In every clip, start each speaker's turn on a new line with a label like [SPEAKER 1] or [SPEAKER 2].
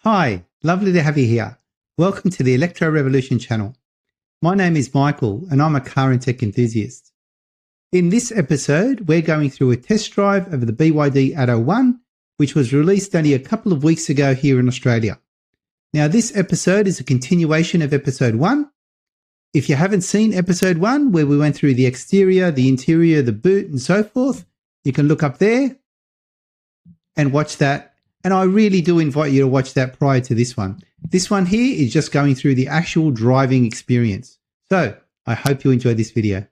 [SPEAKER 1] Hi, lovely to have you here. Welcome to the Electro Revolution channel. My name is Michael and I'm a car and tech enthusiast. In this episode, we're going through a test drive of the BYD Atto 1, which was released only a couple of weeks ago here in Australia. Now, this episode is a continuation of episode 1. If you haven't seen episode 1, where we went through the exterior, the interior, the boot and so forth, you can look up there and watch that. And I really do invite you to watch that prior to this one. This one here is just going through the actual driving experience. So I hope you enjoy this video.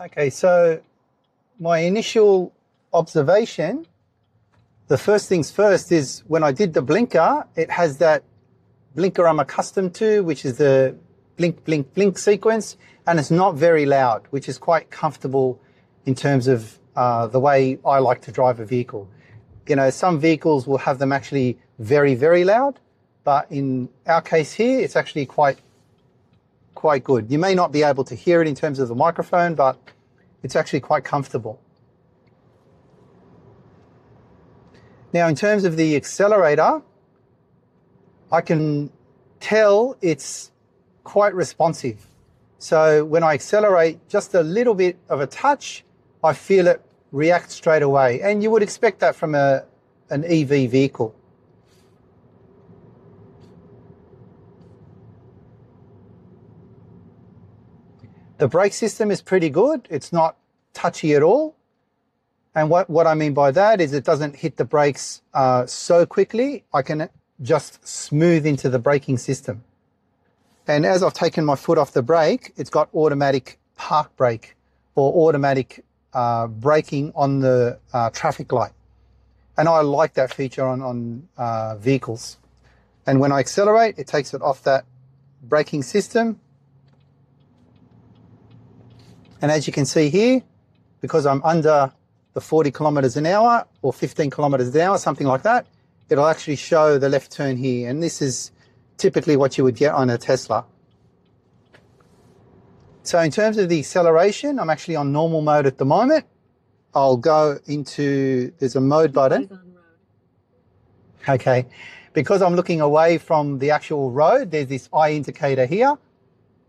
[SPEAKER 1] Okay, so my initial observation, the first things first is when I did the blinker, it has that blinker I'm accustomed to, which is the blink, blink, blink sequence, and it's not very loud, which is quite comfortable in terms of the way I like to drive a vehicle. You know, some vehicles will have them actually very, very loud, but in our case here, it's actually quite good. You may not be able to hear it in terms of the microphone, but it's actually quite comfortable. Now, in terms of the accelerator, I can tell it's quite responsive. So when I accelerate just a little bit of a touch, I feel it react straight away. And you would expect that from an EV vehicle. The brake system is pretty good. It's not touchy at all. And what I mean by that is it doesn't hit the brakes so quickly. I can just smooth into the braking system. And as I've taken my foot off the brake, it's got automatic park brake or automatic braking on the traffic light. And I like that feature on vehicles. And when I accelerate, it takes it off that braking system. And as you can see here, because I'm under the 40 kilometers an hour or 15 kilometers an hour, something like that, it'll actually show the left turn here. And this is typically what you would get on a Tesla. So in terms of the acceleration, I'm actually on normal mode at the moment. I'll go into, there's a mode button. Okay, because I'm looking away from the actual road, there's this eye indicator here,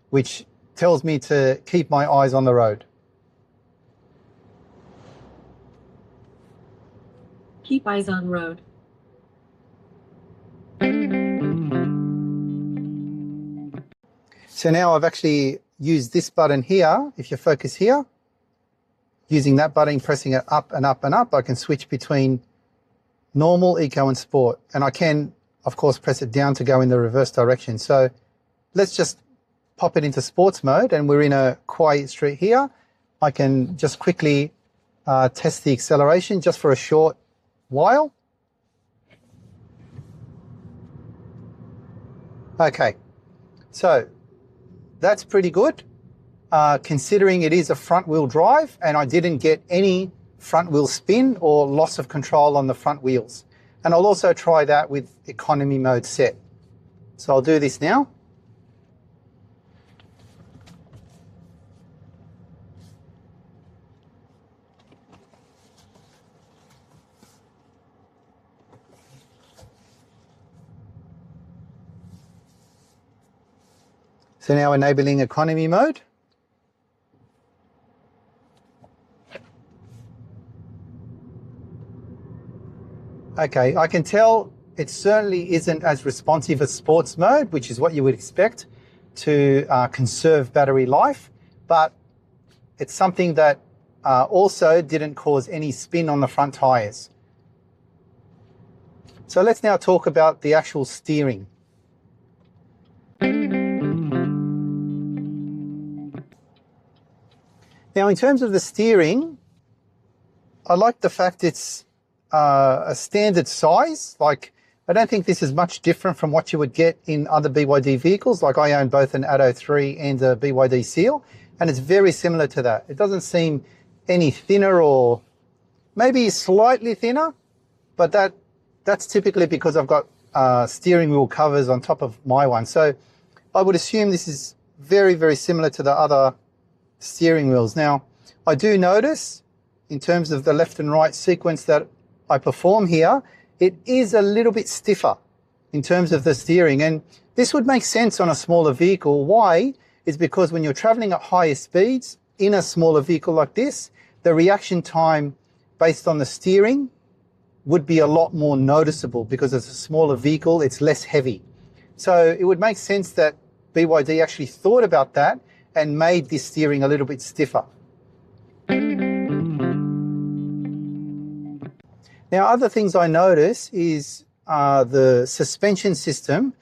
[SPEAKER 1] which tells me to keep my eyes on the road.
[SPEAKER 2] Keep eyes on road.
[SPEAKER 1] So now I've actually used this button here. If you focus here, using that button, pressing it up and up and up, I can switch between normal, eco and sport. And I can, of course, press it down to go in the reverse direction. So let's just pop it into sports mode, and we're in a quiet street here. I can just quickly test the acceleration just for a short while. Okay, so that's pretty good considering it is a front wheel drive and I didn't get any front wheel spin or loss of control on the front wheels. And I'll also try that with economy mode set. So I'll do this now. So now enabling economy mode. Okay, I can tell it certainly isn't as responsive as sports mode, which is what you would expect to conserve battery life, but it's something that also didn't cause any spin on the front tires. So let's now talk about the actual steering. Now, in terms of the steering, I like the fact it's a standard size. Like I don't think this is much different from what you would get in other BYD vehicles. Like I own both an Atto 3 and a BYD Seal, and it's very similar to that. It doesn't seem any thinner, or maybe slightly thinner, but that's typically because I've got steering wheel covers on top of my one. So I would assume this is very, very similar to the other steering wheels. Now, I do notice in terms of the left and right sequence that I perform here, it is a little bit stiffer in terms of the steering. And this would make sense on a smaller vehicle. Why? Is because when you're traveling at higher speeds in a smaller vehicle like this, the reaction time based on the steering would be a lot more noticeable, because it's a smaller vehicle, it's less heavy. So it would make sense that BYD actually thought about that and made this steering a little bit stiffer. Now, other things I notice is the suspension system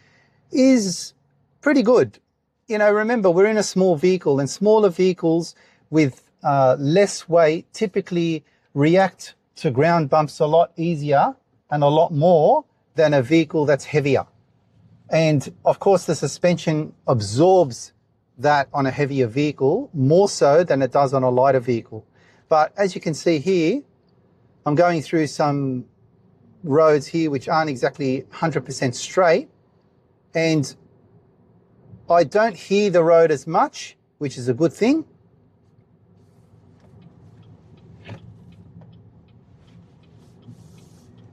[SPEAKER 1] is pretty good. You know, remember, we're in a small vehicle, and smaller vehicles with less weight typically react to ground bumps a lot easier and a lot more than a vehicle that's heavier. And of course, the suspension absorbs that on a heavier vehicle more so than it does on a lighter vehicle. But as you can see here, I'm going through some roads here which aren't exactly 100% straight, and I don't hear the road as much, which is a good thing.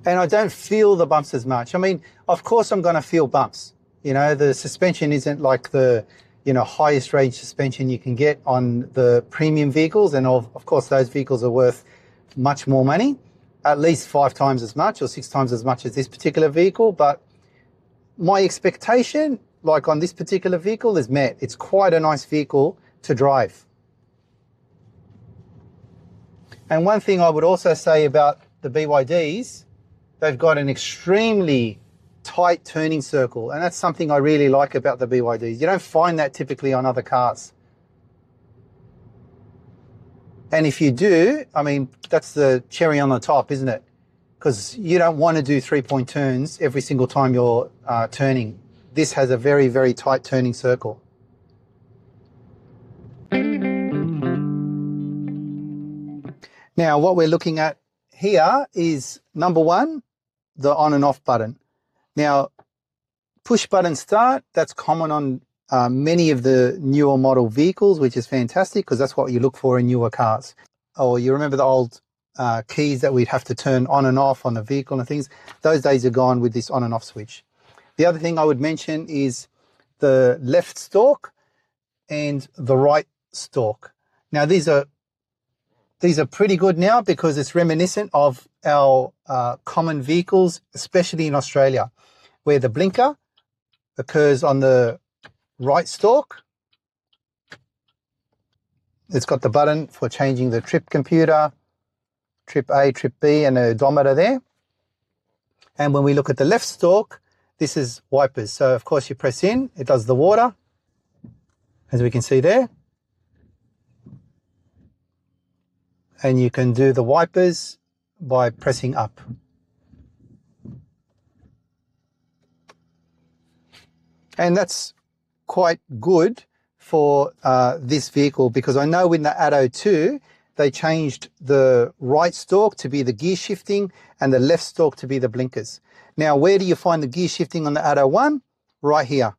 [SPEAKER 1] And I don't feel the bumps as much. I mean, of course I'm going to feel bumps. You know, the suspension isn't like the, you know, highest range suspension you can get on the premium vehicles. And of course, those vehicles are worth much more money, at least 5 times as much or 6 times as much as this particular vehicle. But my expectation, like on this particular vehicle, is met. It's quite a nice vehicle to drive. And one thing I would also say about the BYDs, they've got an extremely tight turning circle, and that's something I really like about the BYDs. You don't find that typically on other cars. And if you do, I mean, that's the cherry on the top, isn't it? Because you don't want to do 3-point turns every single time you're turning. This has a very, very tight turning circle. Now, what we're looking at here is, number one, the on and off button. Now, push button start, that's common on many of the newer model vehicles, which is fantastic because that's what you look for in newer cars. Or you remember the old keys that we'd have to turn on and off on the vehicle and things. Those days are gone with this on and off switch. The other thing I would mention is the left stalk and the right stalk. Now, these are pretty good now because it's reminiscent of our common vehicles, especially in Australia, where the blinker occurs on the right stalk. It's got the button for changing the trip computer, trip A, trip B, and an odometer there. And when we look at the left stalk, this is wipers. So, of course, you press in, it does the water, as we can see there. And you can do the wipers by pressing up. And that's quite good for this vehicle, because I know in the Atto 2, they changed the right stalk to be the gear shifting and the left stalk to be the blinkers. Now, where do you find the gear shifting on the Atto 1? Right here.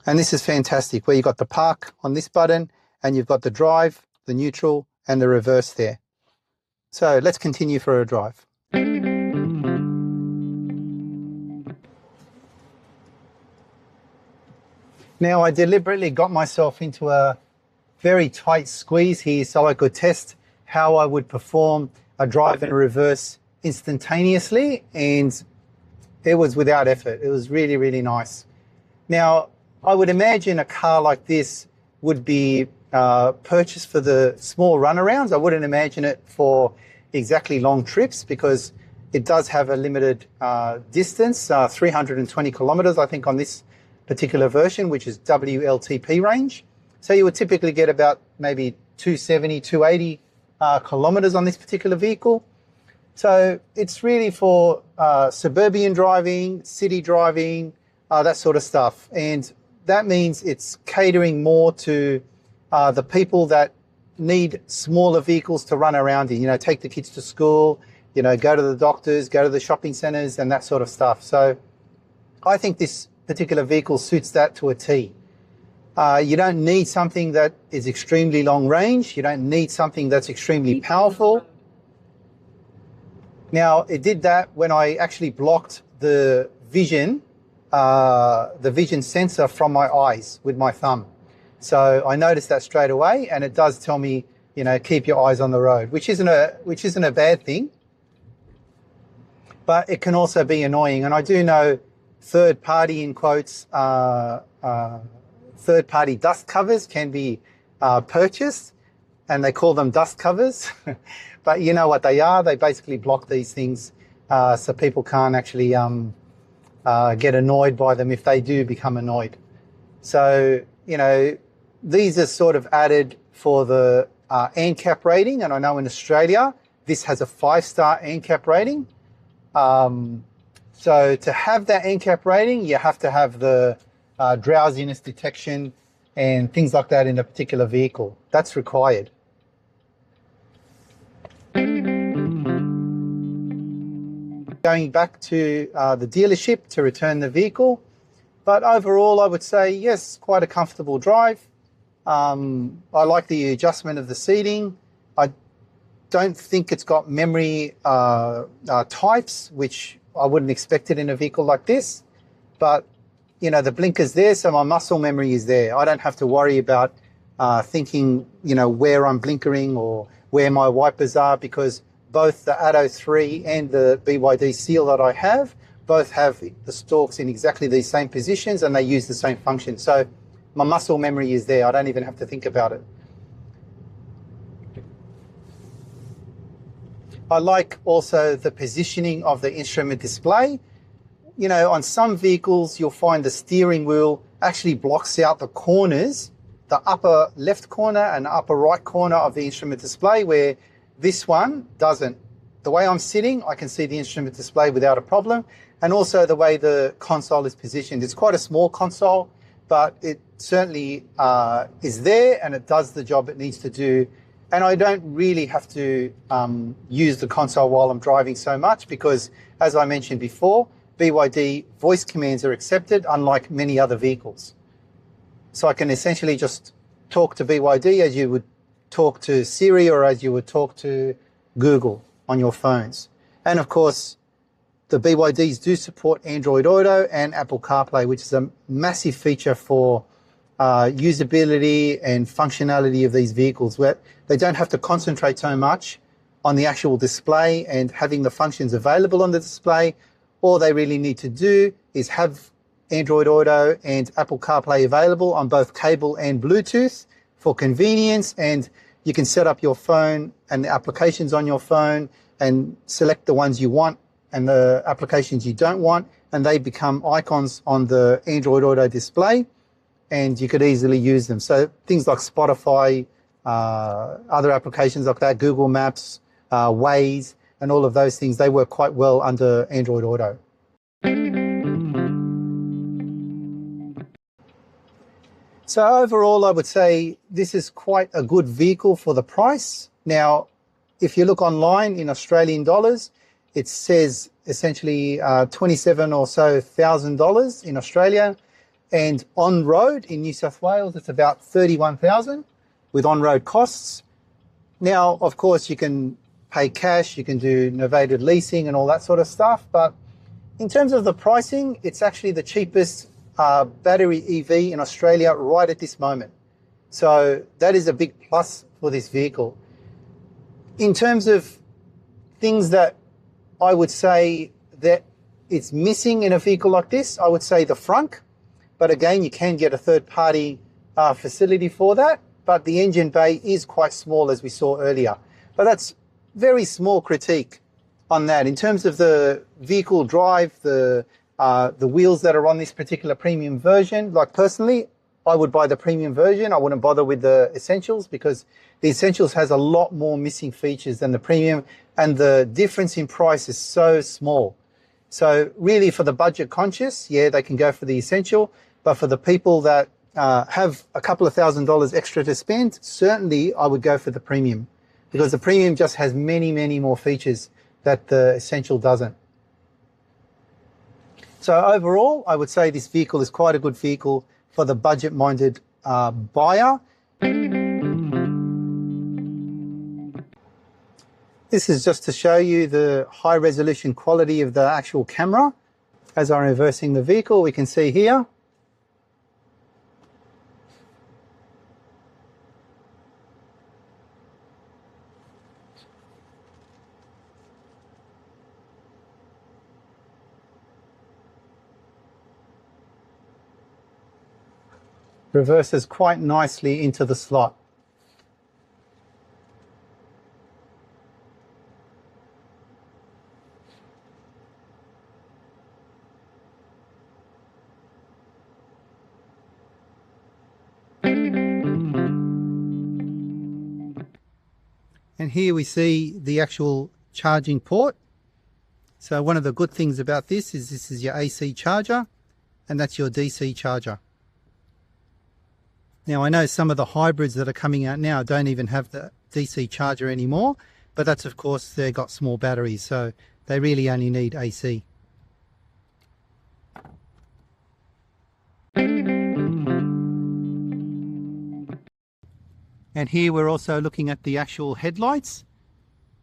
[SPEAKER 1] And this is fantastic, where you've got the park on this button and you've got the drive, the neutral, and the reverse there. So let's continue for a drive. Now, I deliberately got myself into a very tight squeeze here so I could test how I would perform a drive and reverse instantaneously, and it was without effort. It was really, really nice. Now, I would imagine a car like this would be purchased for the small runarounds. I wouldn't imagine it for exactly long trips, because it does have a limited distance, 320 kilometers, I think, on this particular version, which is WLTP range. So you would typically get about maybe 270, 280 kilometers on this particular vehicle. So it's really for suburban driving, city driving, that sort of stuff. And that means it's catering more to the people that need smaller vehicles to run around in, take the kids to school, go to the doctors, go to the shopping centers and that sort of stuff. So I think this particular vehicle suits that to a T. You don't need something that is extremely long range. You don't need something that's extremely powerful. Now, it did that when I actually blocked the vision sensor from my eyes with my thumb. So I noticed that straight away, and it does tell me, keep your eyes on the road, which isn't a bad thing, but it can also be annoying. And I do know third party, in quotes, third party dust covers can be purchased, and they call them dust covers. But you know what they are? They basically block these things so people can't actually get annoyed by them if they do become annoyed. So, these are sort of added for the ANCAP rating. And I know in Australia, this has a 5-star ANCAP rating. So to have that ANCAP rating, you have to have the drowsiness detection and things like that in a particular vehicle. That's required. Going back to the dealership to return the vehicle. But overall, I would say, yes, quite a comfortable drive. I like the adjustment of the seating. I don't think it's got memory types, which I wouldn't expect it in a vehicle like this. But, the blinker's there, so my muscle memory is there. I don't have to worry about thinking, where I'm blinkering or where my wipers are, because both the Atto 3 and the BYD Seal that I have, both have the stalks in exactly these same positions and they use the same function. So my muscle memory is there. I don't even have to think about it. I like also the positioning of the instrument display. On some vehicles, you'll find the steering wheel actually blocks out the corners, the upper left corner and the upper right corner of the instrument display, where this one doesn't. The way I'm sitting, I can see the instrument display without a problem. And also the way the console is positioned. It's quite a small console, but it certainly is there and it does the job it needs to do. And I don't really have to use the console while I'm driving so much because, as I mentioned before, BYD voice commands are accepted, unlike many other vehicles. So I can essentially just talk to BYD as you would talk to Siri or as you would talk to Google on your phones. And of course, the BYDs do support Android Auto and Apple CarPlay, which is a massive feature for usability and functionality of these vehicles, where they don't have to concentrate so much on the actual display and having the functions available on the display. All they really need to do is have Android Auto and Apple CarPlay available on both cable and Bluetooth for convenience, and you can set up your phone and the applications on your phone and select the ones you want and the applications you don't want, and they become icons on the Android Auto display, and you could easily use them. So things like Spotify, other applications like that, Google Maps, Waze, and all of those things, they work quite well under Android Auto. So overall, I would say this is quite a good vehicle for the price. Now, if you look online in Australian dollars, it says essentially $27,000 or so in Australia, and on road in New South Wales, it's about $31,000 with on-road costs. Now, of course, you can pay cash, you can do novated leasing and all that sort of stuff, but in terms of the pricing, it's actually the cheapest battery EV in Australia right at this moment. So that is a big plus for this vehicle. In terms of things that I would say that it's missing in a vehicle like this, I would say the frunk. But again, you can get a third-party facility for that. But the engine bay is quite small, as we saw earlier. But that's very small critique on that. In terms of the vehicle drive, the wheels that are on this particular premium version, like personally, I would buy the premium version. I wouldn't bother with the Essentials because the Essentials has a lot more missing features than the premium, and the difference in price is so small. So really for the budget conscious, yeah, they can go for the Essential, but for the people that have a couple of $1,000s extra to spend, certainly I would go for the premium because the premium just has many, many more features that the Essential doesn't. So overall, I would say this vehicle is quite a good vehicle for the budget-minded buyer. This is just to show you the high-resolution quality of the actual camera. As I'm reversing the vehicle, we can see here. Reverses quite nicely into the slot. And here we see the actual charging port. So one of the good things about this is your AC charger, and that's your DC charger. Now I know some of the hybrids that are coming out now don't even have the DC charger anymore, but that's of course they've got small batteries, so they really only need AC. And here we're also looking at the actual headlights.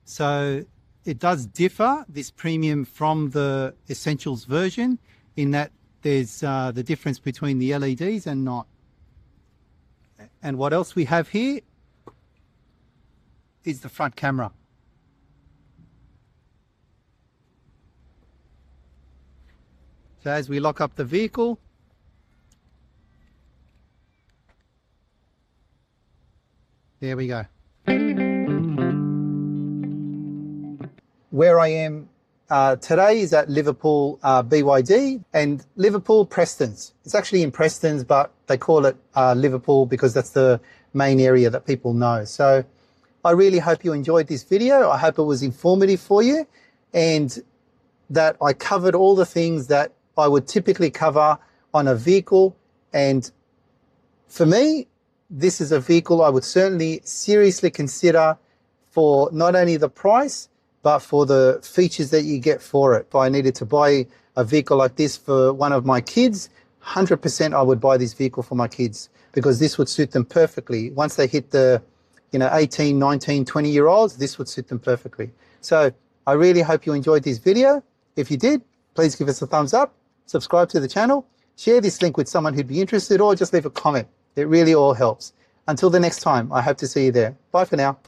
[SPEAKER 1] So it does differ, this premium, from the Essentials version, in that there's the difference between the LEDs and not. And what else we have here is the front camera. So as we lock up the vehicle, there we go. Where I am today is at Liverpool BYD and Liverpool Preston's. It's actually in Preston's, but they call it Liverpool because that's the main area that people know. So I really hope you enjoyed this video. I hope it was informative for you and that I covered all the things that I would typically cover on a vehicle. And for me, this is a vehicle I would certainly seriously consider for not only the price, but for the features that you get for it. If I needed to buy a vehicle like this for one of my kids, 100% I would buy this vehicle for my kids because this would suit them perfectly. Once they hit the 18, 19, 20-year-olds, this would suit them perfectly. So I really hope you enjoyed this video. If you did, please give us a thumbs up, subscribe to the channel, share this link with someone who'd be interested, or just leave a comment. It really all helps. Until the next time, I hope to see you there. Bye for now.